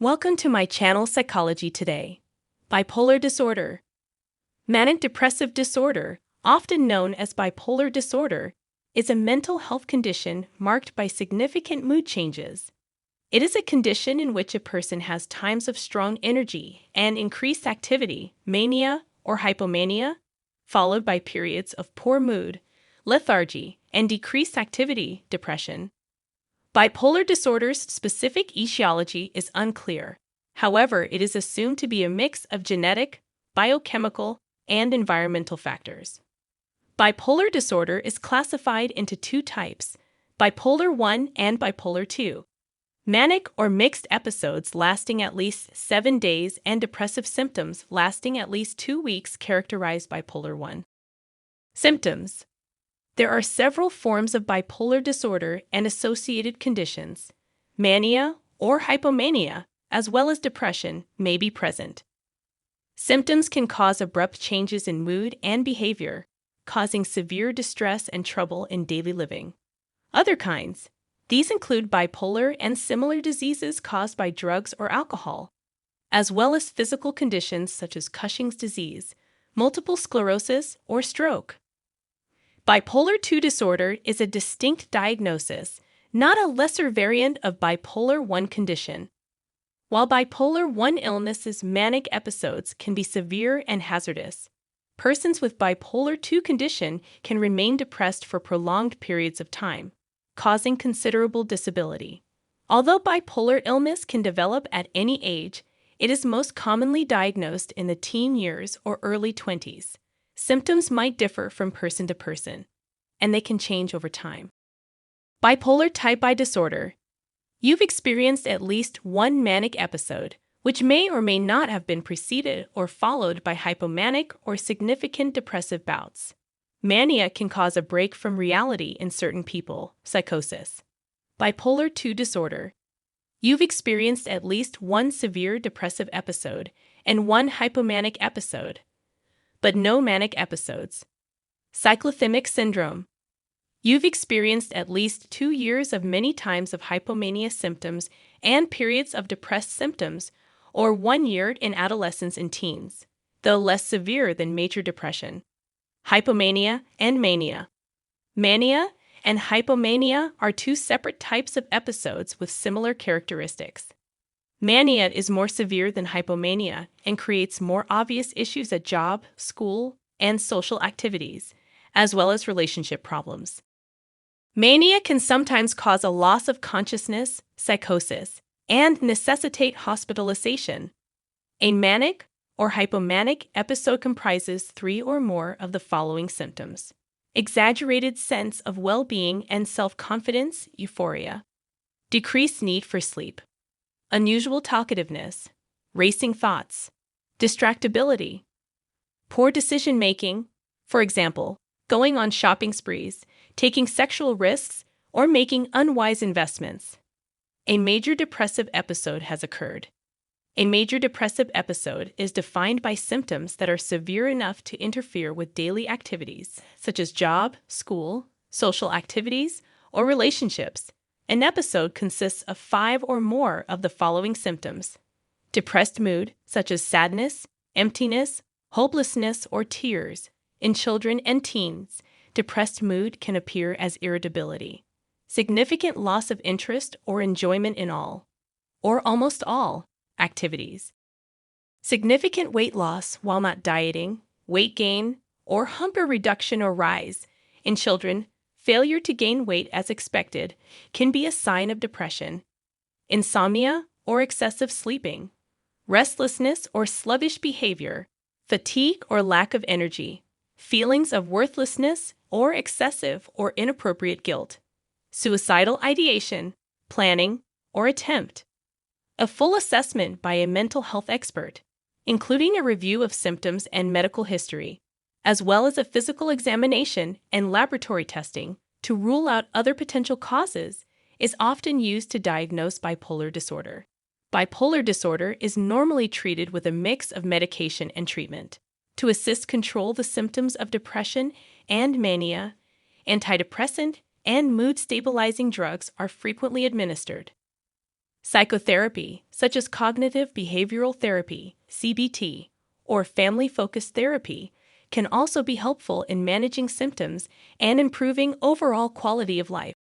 Welcome to my channel Psychology Today. Bipolar disorder. Manic depressive disorder, often known as bipolar disorder, is a mental health condition marked by significant mood changes. It is a condition in which a person has times of strong energy and increased activity, mania or hypomania, followed by periods of poor mood, lethargy, and decreased activity, depression. Bipolar disorder's specific etiology is unclear. However, it is assumed to be a mix of genetic, biochemical, and environmental factors. Bipolar disorder is classified into two types, bipolar I and bipolar II. Manic or mixed episodes lasting at least 7 days and depressive symptoms lasting at least 2 weeks characterized bipolar I. Symptoms. There are several forms of bipolar disorder and associated conditions. Mania or hypomania, as well as depression, may be present. Symptoms can cause abrupt changes in mood and behavior, causing severe distress and trouble in daily living. Other kinds. These include bipolar and similar diseases caused by drugs or alcohol, as well as physical conditions such as Cushing's disease, multiple sclerosis, or stroke. Bipolar II disorder is a distinct diagnosis, not a lesser variant of bipolar I condition. While bipolar I illness's manic episodes can be severe and hazardous, persons with bipolar II condition can remain depressed for prolonged periods of time, causing considerable disability. Although bipolar illness can develop at any age, it is most commonly diagnosed in the teen years or early 20s. Symptoms might differ from person to person, and they can change over time. Bipolar type I disorder. You've experienced at least one manic episode, which may or may not have been preceded or followed by hypomanic or significant depressive bouts. Mania can cause a break from reality in certain people, psychosis. Bipolar II disorder. You've experienced at least one severe depressive episode and one hypomanic episode, but no manic episodes. Cyclothymic syndrome. You've experienced at least 2 years of many times of hypomania symptoms and periods of depressed symptoms, or 1 year in adolescence and teens, though less severe than major depression. Hypomania and mania. Mania and hypomania are two separate types of episodes with similar characteristics. Mania is more severe than hypomania and creates more obvious issues at job, school, and social activities, as well as relationship problems. Mania can sometimes cause a loss of consciousness, psychosis, and necessitate hospitalization. A manic or hypomanic episode comprises 3 or more of the following symptoms: exaggerated sense of well-being and self-confidence, euphoria, decreased need for sleep, unusual talkativeness, racing thoughts, distractibility, poor decision-making, for example, going on shopping sprees, taking sexual risks, or making unwise investments. A major depressive episode has occurred. A major depressive episode is defined by symptoms that are severe enough to interfere with daily activities, such as job, school, social activities, or relationships. An episode consists of 5 or more of the following symptoms: depressed mood, such as sadness, emptiness, hopelessness, or tears. In children and teens, depressed mood can appear as irritability, significant loss of interest or enjoyment in all, or almost all, activities, significant weight loss while not dieting, weight gain, or hunger reduction or rise. In children, failure to gain weight as expected can be a sign of depression. Insomnia or excessive sleeping, restlessness or sluggish behavior, fatigue or lack of energy, feelings of worthlessness or excessive or inappropriate guilt, suicidal ideation, planning, or attempt. A full assessment by a mental health expert, including a review of symptoms and medical history, as well as a physical examination and laboratory testing to rule out other potential causes, is often used to diagnose bipolar disorder. Bipolar disorder is normally treated with a mix of medication and treatment. To assist control the symptoms of depression and mania, antidepressant and mood-stabilizing drugs are frequently administered. Psychotherapy, such as cognitive behavioral therapy, CBT, or family-focused therapy, can also be helpful in managing symptoms and improving overall quality of life.